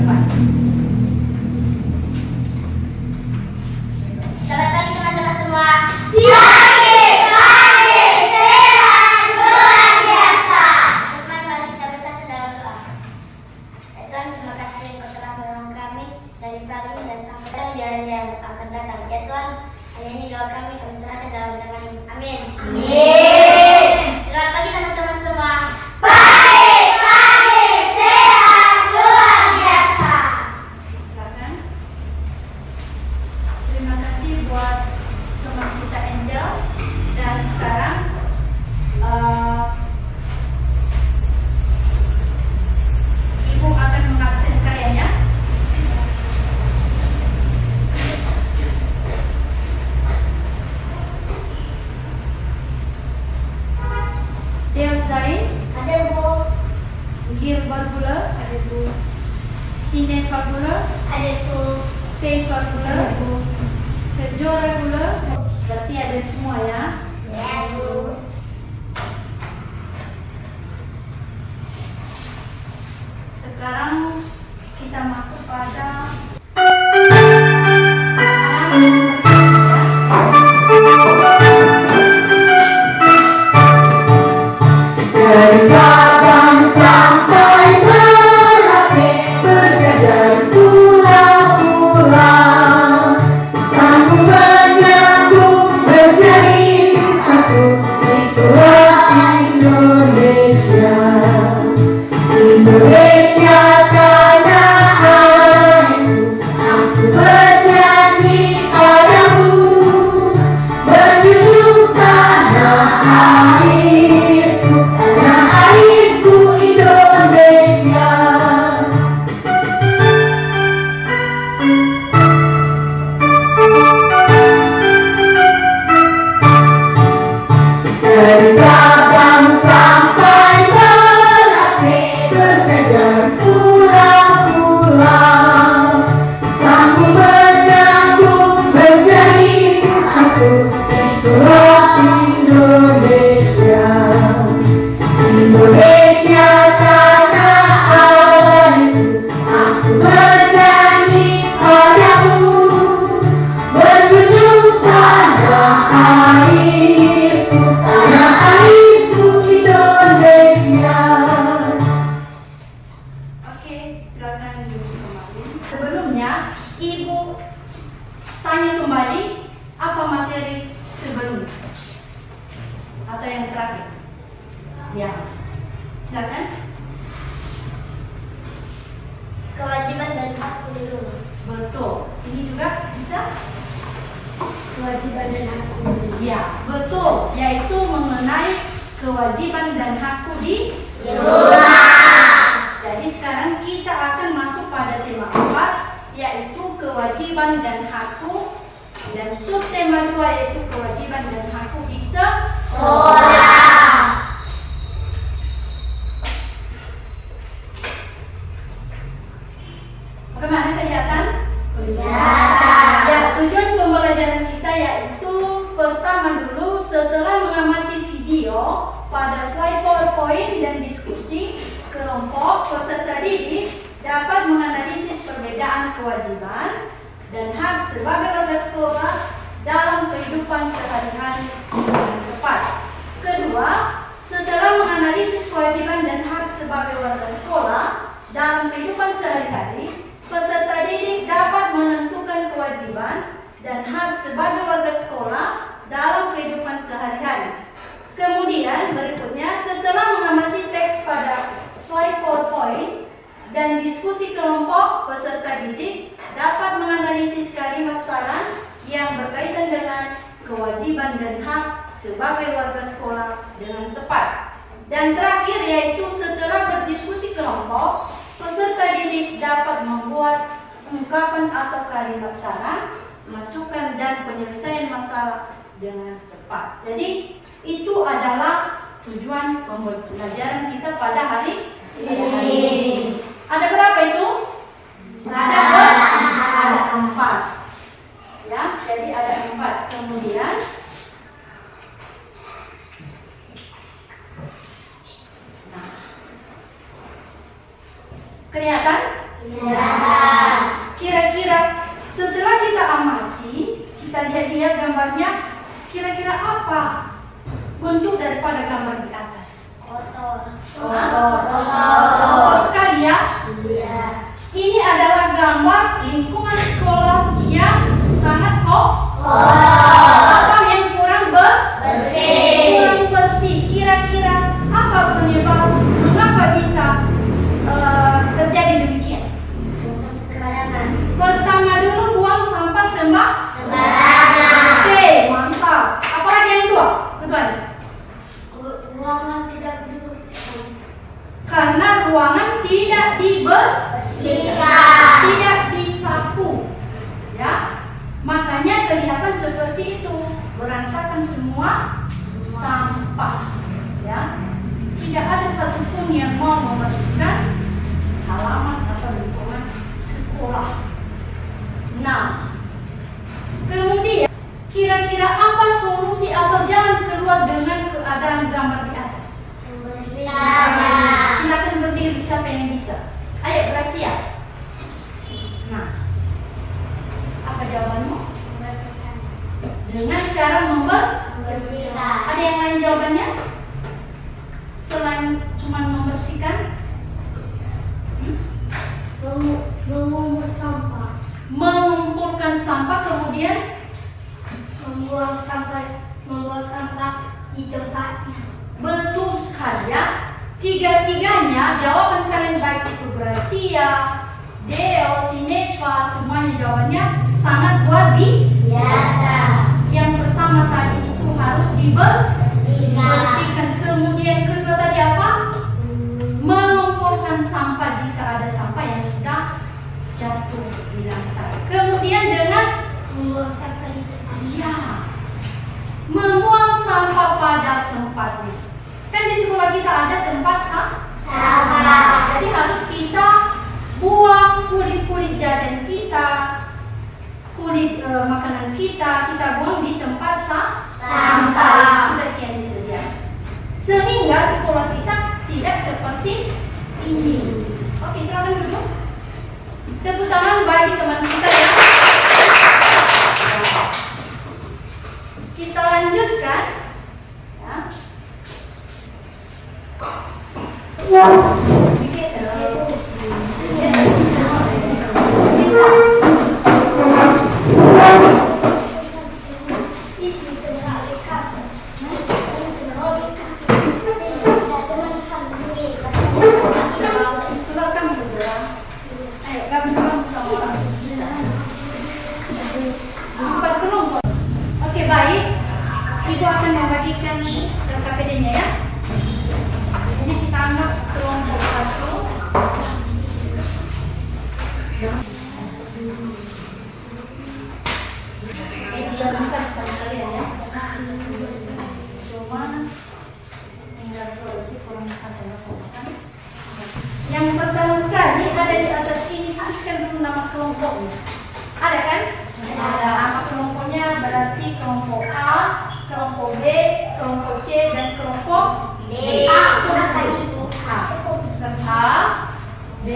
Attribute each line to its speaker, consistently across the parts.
Speaker 1: depan.
Speaker 2: Selamat pagi teman-teman semua.
Speaker 3: Pagi, sehat, luar biasa.
Speaker 2: Teman, mari kita bersatu dalam doa. Ya Tuhan, terima kasih Engkau telah menolong kami dari pagi dan sampai di hari yang akan datang. Ya Tuhan, hanya ini doa kami serahkan dalam tangan-Mu. Amin.
Speaker 3: Amin.
Speaker 2: Selamat pagi teman-teman semua.
Speaker 3: Pagi, sehat, luar biasa.
Speaker 1: Silakan. Terima kasih buat teman kita Angel. Dan sekarang Ibu akan mengabsen karyanya. Deusdain,
Speaker 2: Ada Bu,
Speaker 1: Gil Barbula, ada Bu. Sine Fabula,
Speaker 2: ada Bu,
Speaker 1: Pay Fabula, Kejora Gula, berarti ada semua ya.
Speaker 2: ya Bu.
Speaker 1: Sekarang kita masuk pada
Speaker 3: Dari Sabang sampai Merauke, berjajar pulau-pulau, sambung menyambung menjadi satu, itulah Indonesia. Indonesia tanah airku, aku berjanji padamu, menjunjung tanah airku Indonesia. Dari Sabang sampai Merauke, berjajar pulau-pulau, sambung menyambung menjadi satu, itulah Indonesia. Indonesia tanah airku, aku berjanji padamu, menjunjung tanah airku Indonesia.
Speaker 1: Oke, silakan duduk kembali. Sebelumnya, Ibu tanya kembali apa materi sebelumnya atau yang terakhir. Ya, silakan.
Speaker 2: Kewajiban dan hakku di rumah.
Speaker 1: Betul. Ini juga bisa.
Speaker 2: Kewajiban dan hakku.
Speaker 1: Ya, betul. Yaitu mengenai kewajiban dan hakku di
Speaker 3: Rumah.
Speaker 1: Jadi sekarang kita akan masuk pada tema 4, yaitu kewajiban dan hakku, dan subtema 2 yaitu kewajiban dan hakku di
Speaker 3: Sekolah.
Speaker 1: Bagaimana kelihatan?
Speaker 3: Kelihatan.
Speaker 1: Ya, tujuan pembelajaran kita yaitu pertama dulu setelah mengamati video pada slide PowerPoint dan diskusi, kelompok peserta didik dapat menganalisis perbedaan kewajiban dan hak sebagai warga sekolah dalam kehidupan sehari-hari dengan tepat. Kedua, setelah menganalisis kewajiban dan hak sebagai warga sekolah dalam kehidupan sehari-hari, peserta didik dapat menentukan kewajiban dan hak sebagai warga sekolah dalam kehidupan sehari-hari. Kemudian berikutnya, setelah mengamati teks pada slide PowerPoint dan diskusi kelompok, peserta didik dapat menganalisis kalimat saran yang berkaitan dengan kewajiban dan hak sebagai warga sekolah dengan tepat. Dan terakhir yaitu setelah berdiskusi kelompok, peserta didik dapat membuat ungkapan atau kalimat saran, masukan dan penyelesaian masalah dengan tepat. Jadi itu adalah tujuan pembelajaran kita pada hari ini. Ada berapa itu? Ada 4. Ya, jadi ada 4. Kemudian kelihatan? Kira-kira setelah kita amati, kita lihat-lihat gambarnya, kira-kira apa bentuk daripada gambar di atas?
Speaker 2: Kotor.
Speaker 1: Kotor sekali ya? Ini adalah gambar lingkungan sekolah yang sangat atau yang kurang bersih. Kurang bersih. Kira-kira apa penyebab mengapa bisa terjadi demikian?
Speaker 2: Sembarangan.
Speaker 1: Pertama dulu buang sampah
Speaker 2: Sembarangan.
Speaker 1: Oke, mantap. Apalagi yang kedua?
Speaker 2: Ruangan tidak dibersihkan.
Speaker 1: Karena ruangan tidak
Speaker 2: Bersihkan.
Speaker 1: tidak disapu, ya. Makanya kelihatan seperti itu, berantakan semua sampah, ya. Tidak ada satupun yang mau membersihkan halaman atau lingkungan sekolah. Nah, kemudian kira-kira apa solusi atau jalan keluar dengan keadaan gambar di atas?
Speaker 2: Membersihkan.
Speaker 1: Silakan berdiri, siapa yang bisa? Ayo bersiap. Nah, apa jawabanmu?
Speaker 2: Membersihkan.
Speaker 1: Dengan cara
Speaker 2: Membersihkan.
Speaker 1: Ada yang lain jawabannya? Selain cuma membersihkan?
Speaker 2: Memungut sampah.
Speaker 1: Mengumpulkan sampah, kemudian
Speaker 2: Membuang sampah di tempatnya.
Speaker 1: betul sekali ya. Tiga-tiganya jawaban kalian baik itu Gracia, Deo, Sinefa, semuanya jawabannya sangat luar
Speaker 2: Biasa.
Speaker 1: Yang pertama tadi itu harus
Speaker 2: Bersihkan.
Speaker 1: dibersihkan. Kemudian kedua tadi apa? Mengumpulkan sampah jika ada sampah yang sudah jatuh di lantai. Kemudian dengan
Speaker 2: Membuang sampah di tempatnya.
Speaker 1: membuang sampah pada tempatnya. Kan di sekolah kita ada tempat
Speaker 2: Sampah.
Speaker 1: Jadi harus kita buang kulit-kulit jajan kita, kulit makanan kita buang di tempat
Speaker 2: Sampah.
Speaker 1: sudah kian disediakan. Sehingga sekolah kita tidak seperti ini. Oke, silakan duduk. Tepuk tangan bagi teman kita ya. Kita lanjutkan. Ya. Itulah kami berdoa. Ayo, kami sama orang. Empat kelompok. Oke, baik. Ibu akan membagikan KPD-nya ya. Jadi kita anggap kelompok satu. Biar bisa bersama kalian ya. Cuma tinggal produksi kurang bisa saya lakukan. Yang pertama sekali ada di atas ini, tuliskan dulu nama kelompoknya. Ada kan? Ada. Nama kelompoknya berarti kelompok A, kelompok B, kelompok C, dan kelompok
Speaker 2: D.
Speaker 1: A. Tulis dulu. A, B,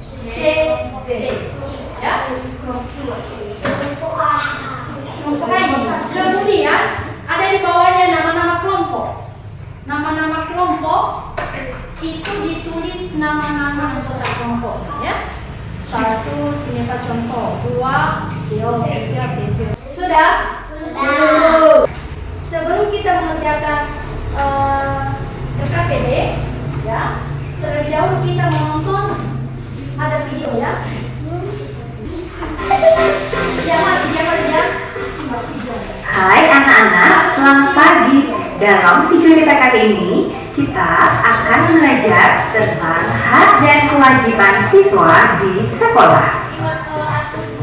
Speaker 1: C, D. Ya, kelompok A. Kelompok A ini. Kemudian ada di bawahnya nama-nama kelompok. Nama-nama kelompok itu ditulis nama-nama anggota kelompok ya. Satu, Sinefa contoh. Dua, Deo, Sofia, Bebe. Sudah?
Speaker 2: Sudah.
Speaker 1: Sebelum kita mengerjakan KPD, ya, terlebih dahulu kita menonton ada video ya. Jangan ya. Simak video.
Speaker 4: Hai anak-anak, selamat pagi. Dalam video kita kali ini, kita akan belajar tentang hak dan kewajiban siswa di sekolah.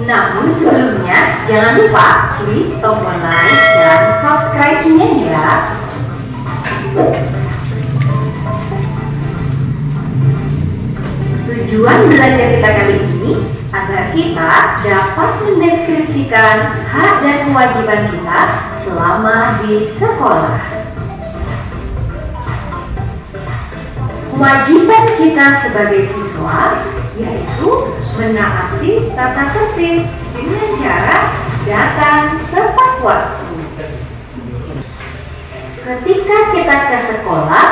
Speaker 4: Namun sebelumnya, jangan lupa klik tombol like dan subscribe-nya ya. Tujuan belajar kita kali ini agar kita dapat mendeskripsikan hak dan kewajiban kita selama di sekolah. Kewajiban kita sebagai siswa yaitu menaati tata tertib dengan cara datang tepat waktu. Ketika kita ke sekolah,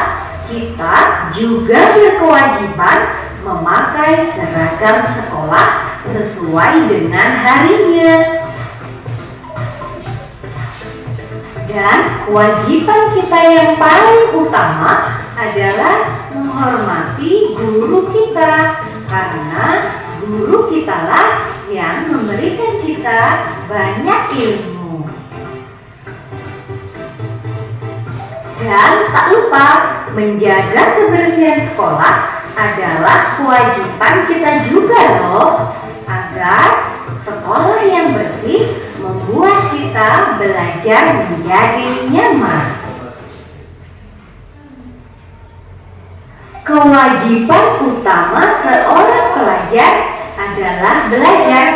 Speaker 4: kita juga berkewajiban memakai seragam sekolah sesuai dengan harinya. Dan kewajiban kita yang paling utama adalah menghormati guru kita, karena guru kitalah yang memberikan kita banyak ilmu. Dan tak lupa, menjaga kebersihan sekolah adalah kewajiban kita juga loh, agar sekolah yang bersih membuat kita belajar menjadi nyaman. Kewajiban utama seorang pelajar adalah belajar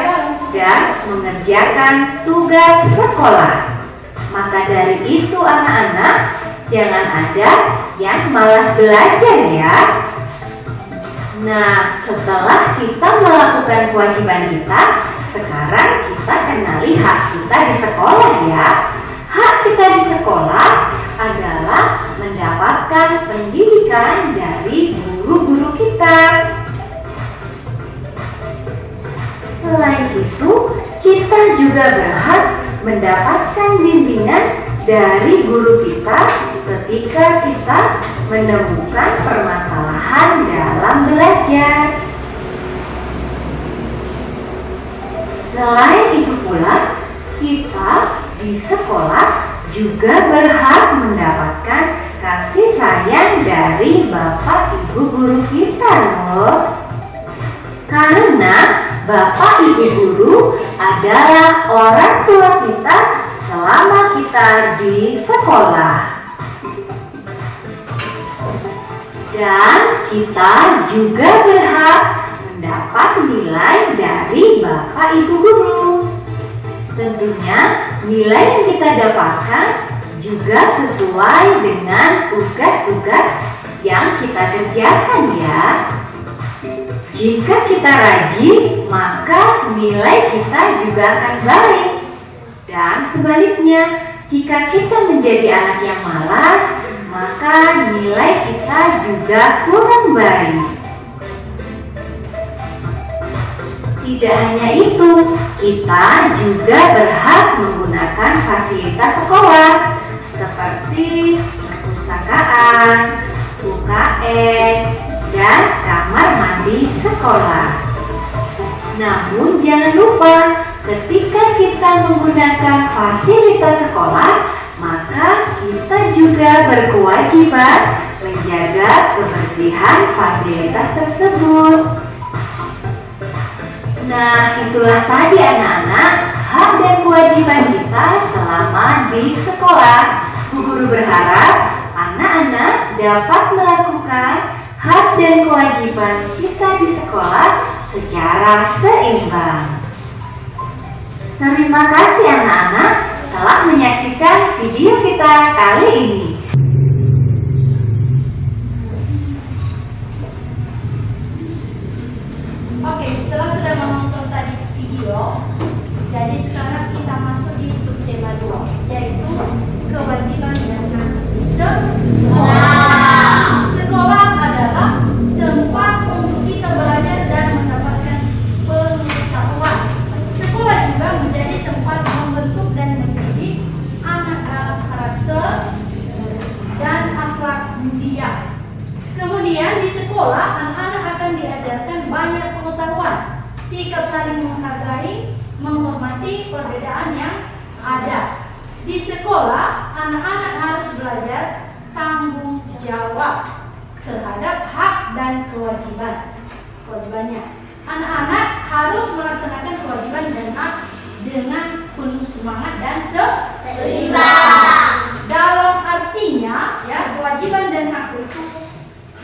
Speaker 4: dan mengerjakan tugas sekolah. Maka dari itu anak-anak, jangan ada yang malas belajar ya. Nah, setelah kita melakukan kewajiban kita, sekarang kita kenali hak kita di sekolah ya. Hak kita di sekolah adalah mendapatkan pendidikan dari guru-guru kita. Selain itu, kita juga berhak mendapatkan bimbingan dari guru kita ketika kita menemukan permasalahan dalam belajar. Selain itu pula, kita di sekolah juga berhak mendapatkan kasih sayang dari Bapak Ibu guru kita loh. Karena Bapak Ibu guru adalah orang tua kita selama kita di sekolah. Dan kita juga berhak mendapat nilai dari Bapak Ibu guru. Tentunya nilai yang kita dapatkan juga sesuai dengan tugas-tugas yang kita kerjakan ya. Jika kita rajin, maka nilai kita juga akan baik. Dan sebaliknya, jika kita menjadi anak yang malas, maka nilai kita juga kurang baik. Tidak hanya itu, kita juga berhak menggunakan fasilitas sekolah seperti perpustakaan, UKS, dan kamar mandi sekolah. Namun jangan lupa, ketika kita menggunakan fasilitas sekolah, maka kita juga berkewajiban menjaga kebersihan fasilitas tersebut. Nah, itulah tadi anak-anak hak dan kewajiban kita selama di sekolah. Bu Guru berharap anak-anak dapat melakukan hak dan kewajiban kita di sekolah secara seimbang. Terima kasih anak-anak telah menyaksikan video kita kali ini.
Speaker 1: Oke, setelah sudah menonton tadi video, jadi sekarang kita masuk di subtema 2, yaitu kewajiban dan sekolah. Sekolah adalah tempat untuk kita belajar dan mendapatkan pengetahuan. Sekolah juga menjadi tempat membentuk dan mendidik anak dalam karakter dan akhlak mulia. Kemudian di sekolah anak-anak akan diajarkan banyak pengetahuan, sikap saling menghargai, menghormati perbedaan yang ada. Di sekolah anak-anak harus belajar tanggung jawab terhadap hak dan kewajibannya. Anak-anak harus melaksanakan kewajiban dan hak dengan penuh semangat dan seimbang. Dalam artinya, ya, kewajiban dan hak itu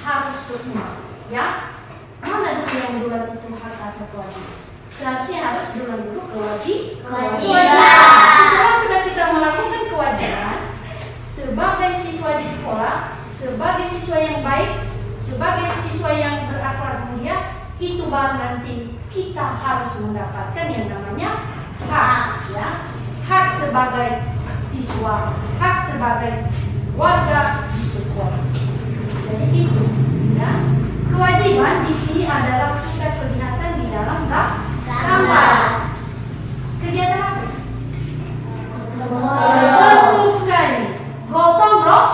Speaker 1: harus seimbang, ya. Mana dulu yang duluan itu hak atau kewajiban? Seharusnya harus duluan dulu kewajiban. Setelah sudah kita melakukan kewajiban sebagai siswa di sekolah, sebagai siswa yang baik, sebagai siswa yang berakhlak mulia, itu baru nanti kita harus mendapatkan yang namanya hak, ya. Hak sebagai siswa, hak sebagai warga di sekolah. Jadi itu, ya. Kewajiban di sini adalah sudah kelihatan di dalam gambar. Kegiatan apa? Betul sekali. Gotong royong.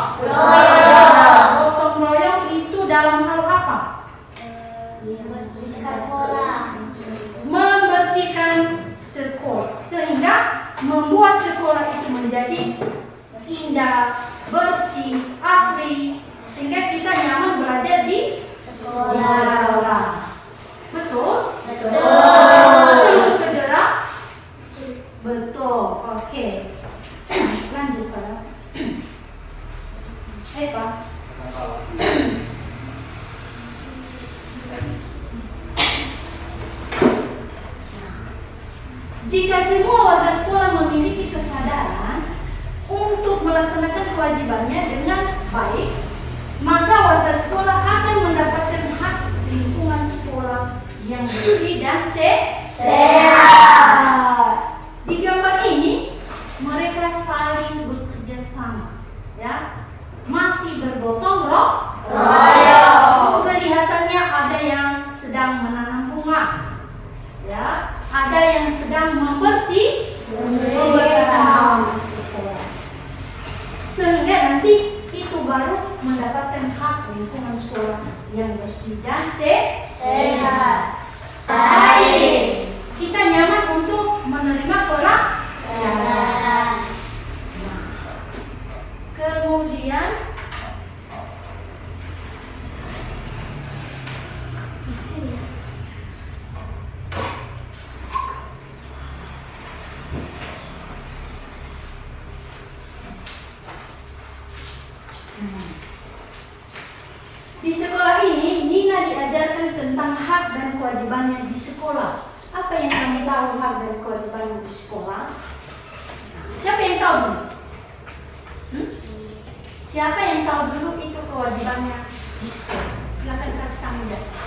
Speaker 1: Gotong royong itu dalam hal apa? Membersihkan sekolah, sehingga membuat sekolah itu menjadi indah, bersih, asri, sehingga kita nyaman belajar di sekolah. Betul? Betul. Kegerak? Betul. Oke. Lanjut pada Eva. Jika semua warga sekolah memiliki kesadaran untuk melaksanakan kewajibannya dengan baik, maka warga sekolah akan mendapatkan hak lingkungan sekolah yang bersih dan sehat. Di gambar ini mereka saling bekerja sama, ya, masih bergotong royong. Kelihatannya ada yang sedang menanam bunga, ya, ada yang sedang membersihkan sekolah, sehingga nanti itu baru mendapatkan hak lingkungan sekolah yang bersih dan sehat. Baik, kita nyaman untuk menerima pelajaran. Kemudian di sekolah ini Nina diajarkan tentang hak dan kewajibannya di sekolah. Apa yang kamu tahu hak dan kewajibannya di sekolah? Siapa yang tahu dulu? Siapa yang tahu dulu itu kewajibannya di sekolah? Silakan kasih tangan di atas.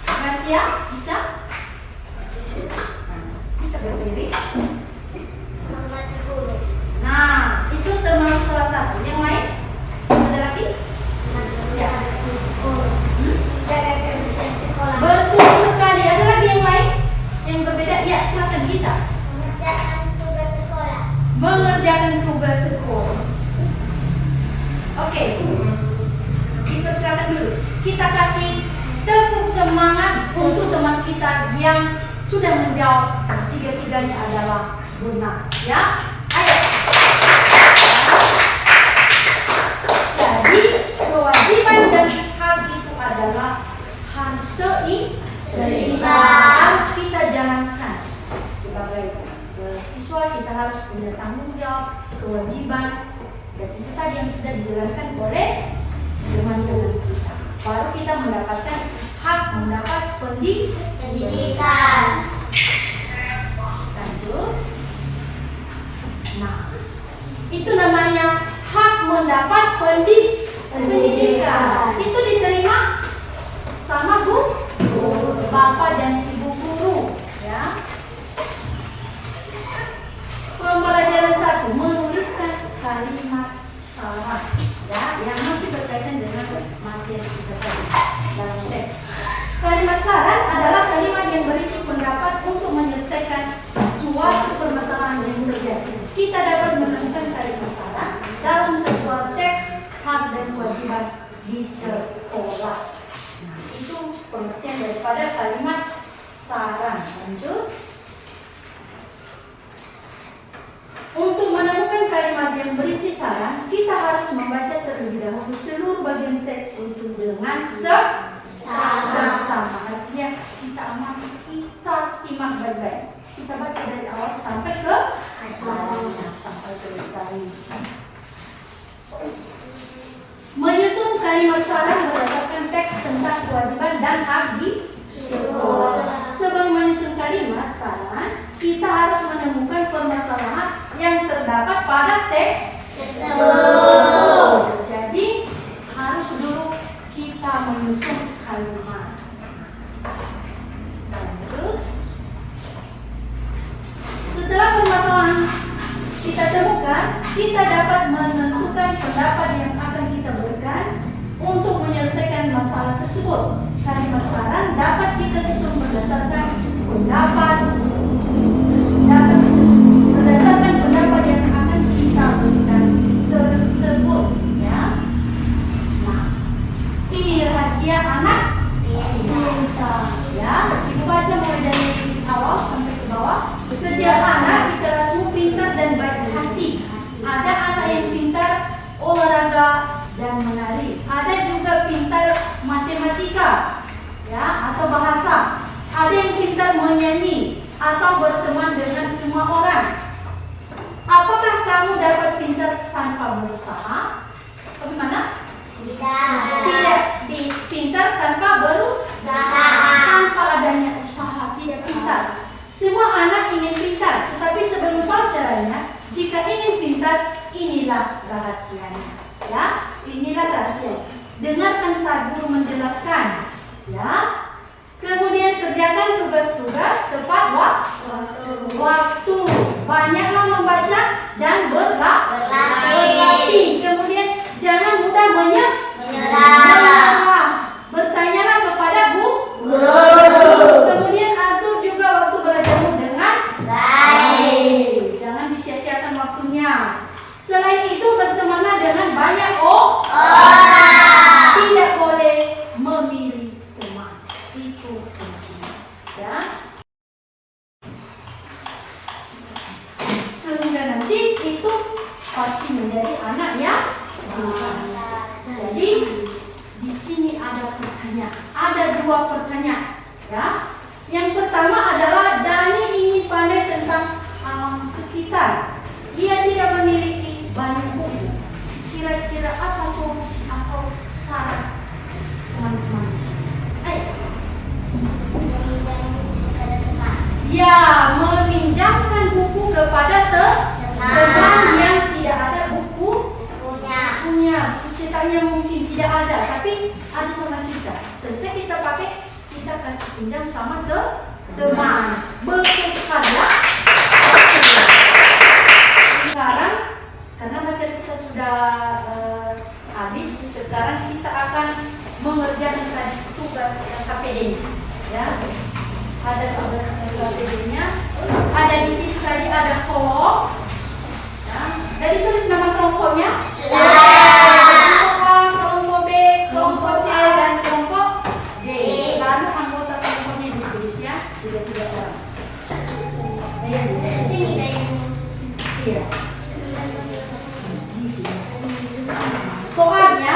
Speaker 1: Gracia, bisa? Bisa berdiri? Nah, itu termasuk salah satu. Yang lain? Ada lagi? Ya.
Speaker 2: Jaga kebersihan sekolah.
Speaker 1: Betul sekali. Ada lagi yang lain? Yang berbeda? Ya, silakan kita.
Speaker 2: Mengerjakan tugas sekolah.
Speaker 1: Mengerjakan tugas sekolah. Oke. Dipersilakan dulu. Kita kasih tepuk semangat untuk teman kita yang sudah menjawab tiga-tiganya adalah benar. Ya, ayo. Jadi kewajiban dan hak itu adalah harus seimbang, harus kita jalankan. Sebagai siswa kita harus punya tanggung jawab, kewajiban, dan itu tadi yang sudah dijelaskan oleh teman-teman kita. Baru kita mendapatkan hak mendapat pendidikan. Lanjut. Nah, itu namanya hak mendapat pendidikan. Itu diterima sama Bapak dan Ibu guru, ya. Pembelajaran 1, menuliskan kalimat salah, ya, yang masih berkaitan dengan materi kita tadi dalam teks. Kalimat saran adalah kalimat yang berisi pendapat untuk menyelesaikan suatu permasalahan yang terjadi. Kita dapat menemukan kalimat saran dalam sebuah teks hak dan kewajiban di sekolah. Nah, itu pengertian daripada kalimat saran. Lanjut. Untuk menemukan kalimat yang berisi saran, kita harus membaca terlebih dahulu seluruh bagian teks untuk dengan sama. Artinya kita amati, kita simak baik-baik. Kita baca dari awal sampai ke akhirnya, sampai selesai. Menyusun kalimat saran berdasarkan teks tentang kewajiban dan hak di sekolah. Sebelum menyusun kalimat saran, kita harus menemukan permasalahan yang terdapat pada teks tersebut. Jadi harus dulu kita menyusun kalimat. kita dapat menentukan pendapat yang akan kita berikan untuk menyelesaikan masalah tersebut. Kalimat saran dapat kita susun berdasarkan pendapat yang akan kita berikan tersebut, ya. Nah, ini rahasia anak pintar, ya. Ibu baca mulai dari awal sampai ke bawah. Setiap anak diterasmu pintar dan baik hati. Ada anak yang pintar olahraga dan menari. Ada juga pintar matematika, ya, atau bahasa. Ada yang pintar menyanyi atau berteman dengan semua orang. Apakah kamu dapat pintar tanpa berusaha? Bagaimana? Tidak. Pintar tanpa berusaha. Tanpa adanya usaha tidak pintar. Semua anak ingin pintar, tetapi sebelum tahu caranya, jika ingin pintar, inilah rahasianya. Ya, inilah rahasia. Dengarkan saat guru menjelaskan. Ya. Kemudian kerjakan tugas-tugas tepat waktu. Banyaklah membaca dan berlatih. Kemudian jangan mudah menyerah. Bertanyalah kepada guru. Kemudian atur juga waktu belajarmu dengan baik. Jangan disia-siakan waktunya. Selain itu bertemanlah dengan banyak orang. Tidak boleh memilih teman. Itu kuncinya, ya. Sehingga nanti itu pasti menjadi anak yang pintar. Jadi di sini ada pertanyaan, ada dua pertanyaan, ya. Yang pertama adalah Dani ingin pandai tentang alam sekitar. Dia tidak memiliki banyak buku. Kira-kira apa solusi atau saran teman-teman? Ya, meminjamkan buku kepada teman yang tidak ada buku punya. Buku cetaknya mungkin tidak ada, tapi ada sama kita. Selesai kita pakai, kita kasih pinjam sama teman. Betul sekali, ya. Sekarang karena materi kita sudah habis, sekarang kita akan mengerjakan tugas KPD, ya. Ada tugas KPD-nya. Ada di sini tadi ada kelompok. Ya. Jadi tulis nama kelompoknya. Kelompok A, kelompok B, kelompok C dan kelompok D. Lalu anggota kelompoknya ditulis, ya. Tidak orang. Iya. Soalnya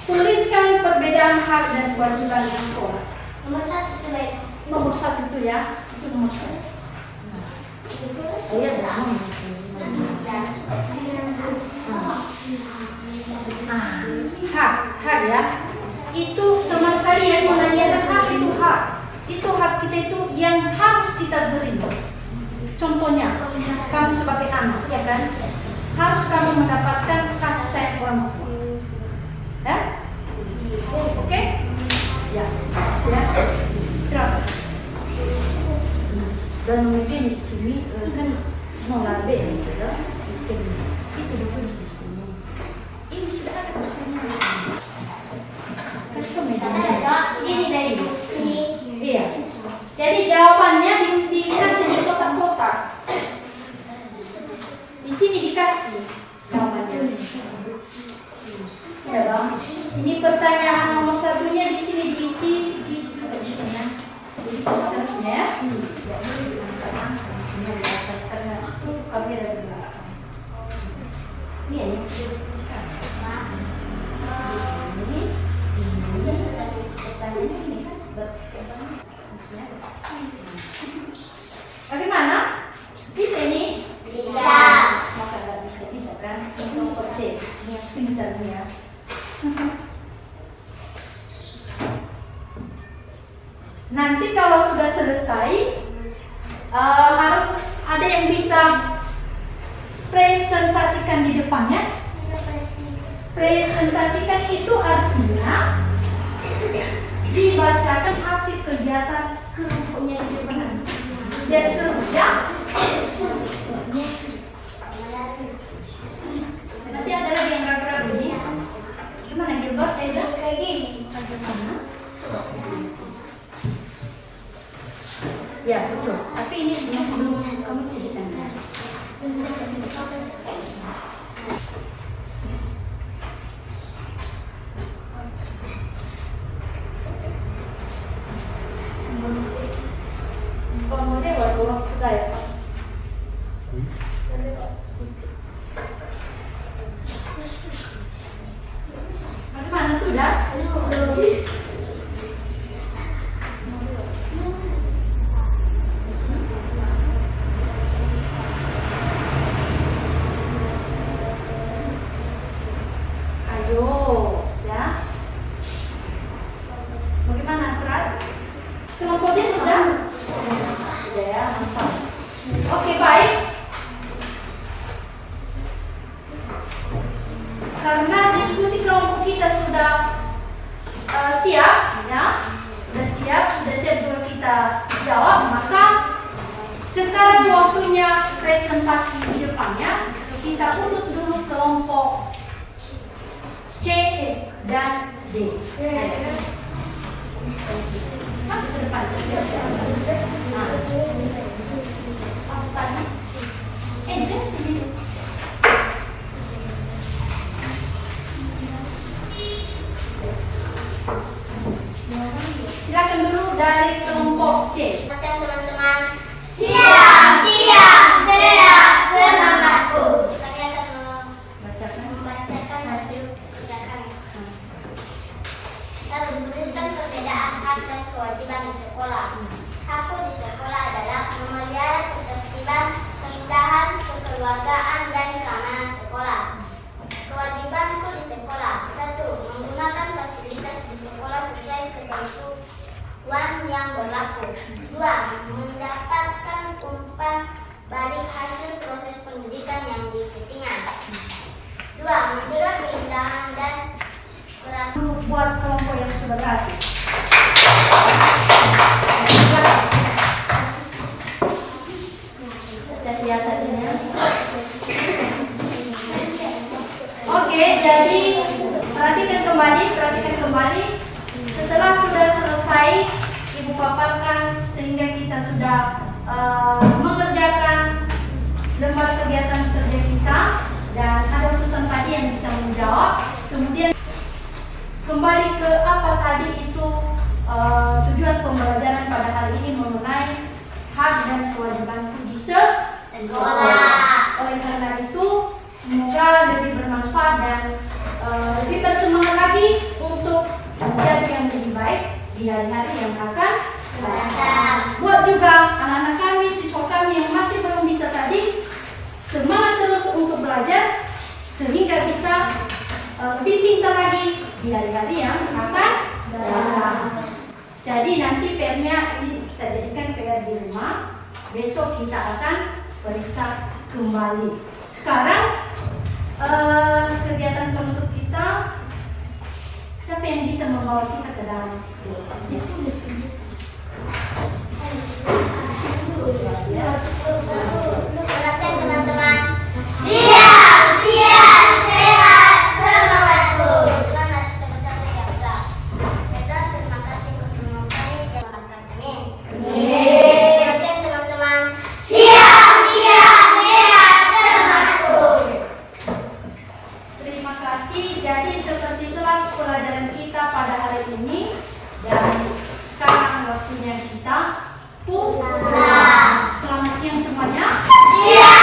Speaker 1: tuliskan perbedaan hak dan kewajiban di sekolah.
Speaker 2: Nomor 1 itu baik.
Speaker 1: Nomor 1 itu, ya. Itu nomor 1. Saya dah. Hak, ya. Itu teman kalian menanyakan hak itu hak. Itu hak kita itu yang harus kita beri. Contohnya, kamu sebagai anak, ya kan? Harus kamu mendapatkan kasih sayang orang tua. Ya? Oke? Ya. Silakan. Dan mungkin di sini kan nolabe gitu ya. Itu ditulis di sini. Ini sudah ada pertanyaan. Ini dari ibu. Iya. Jadi jawabannya dikasih di kotak-kotak. Di sini dikasih jawabannya. Ya bang. Ini pertanyaan nomor 1-nya di sini diisi di sini ya. Jadi seterusnya ya. Ini ada atas karena itu kami ada di belakang. Ini ya yang sudah dituliskan. Ini pertanyaannya ini kan berkembang. Bagaimana? Bisa ini?
Speaker 2: Bisa.
Speaker 1: Masa nggak bisa kan? Nomor C, yang pintarnya. Nanti kalau sudah selesai, harus ada yang bisa presentasikan di depannya. Presentasikan itu artinya dibacakan hasil kegiatan kelompoknya di depan. Jadi suruh ya. Beda
Speaker 2: kayak gini.
Speaker 1: Ya betul. Tapi ini yang belum kamu sediakan. Pemodel waktu saya. Bagaimana sudah? Ayo, ya. Bagaimana serat? Kelompoknya sudah? Sudah ya, mantap. Oke, baik. Karena diskusi kelompok kita sudah siap, ya, sudah siap juga kita jawab, maka sekarang waktunya presentasi di depannya. Kita urus dulu kelompok C dan D. Nah, ke depan. Sini. Silakan dulu dari kelompok C.
Speaker 2: Macam teman-teman. Siap, semangatku. Kami akan membacakan hasil kerja kami. Kita menuliskan perbedaan hak dan kewajiban di sekolah. Hakku di sekolah adalah memelihara ketertiban, keindahan, kekeluargaan, dan keamanan sekolah. Kewajibanku di sekolah: 1. Menggunakan fasilitas di sekolah sesuai ketentuan yang berlaku. 2. Mendapatkan umpan balik hasil proses pendidikan yang diikutinya. 2. Menjaga keindahan dan
Speaker 1: Buat kelompok yang sudah berhasil. Oke, jadi perhatikan kembali. Setelah sudah selesai Ibu paparkan sehingga kita sudah mengerjakan lembar kegiatan kerja kita dan ada utusan tadi yang bisa menjawab. Kemudian kembali ke apa tadi itu tujuan pembelajaran pada hari ini mengenai hak dan kewajiban di sekolah. Oleh karena itu semoga lebih bermanfaat dan lebih bersemangat lagi untuk menjadi yang lebih baik di hari-hari yang akan datang. Buat juga anak-anak kami, siswa kami yang masih belum bisa tadi, semangat terus untuk belajar sehingga bisa lebih pintar lagi di hari-hari yang akan datang. Jadi nanti PR-nya ini kita jadikan PR di rumah. Besok kita akan periksa kembali. Sekarang kegiatan penutup kita, siapa yang bisa membawa kita ke dalam?
Speaker 2: Silakan teman-teman. Siap, sehat, semangatku. Teman-teman kita bersama ya udah. Terima kasih untuk kami dan kami. Silakan teman-teman. Siap, sehat, semangatku.
Speaker 1: Terima kasih. Jadi seperti itulah pelajaran kita pada hari ini. Dan sekarang waktunya kita pulang. Selamat siang semuanya.
Speaker 2: Siap.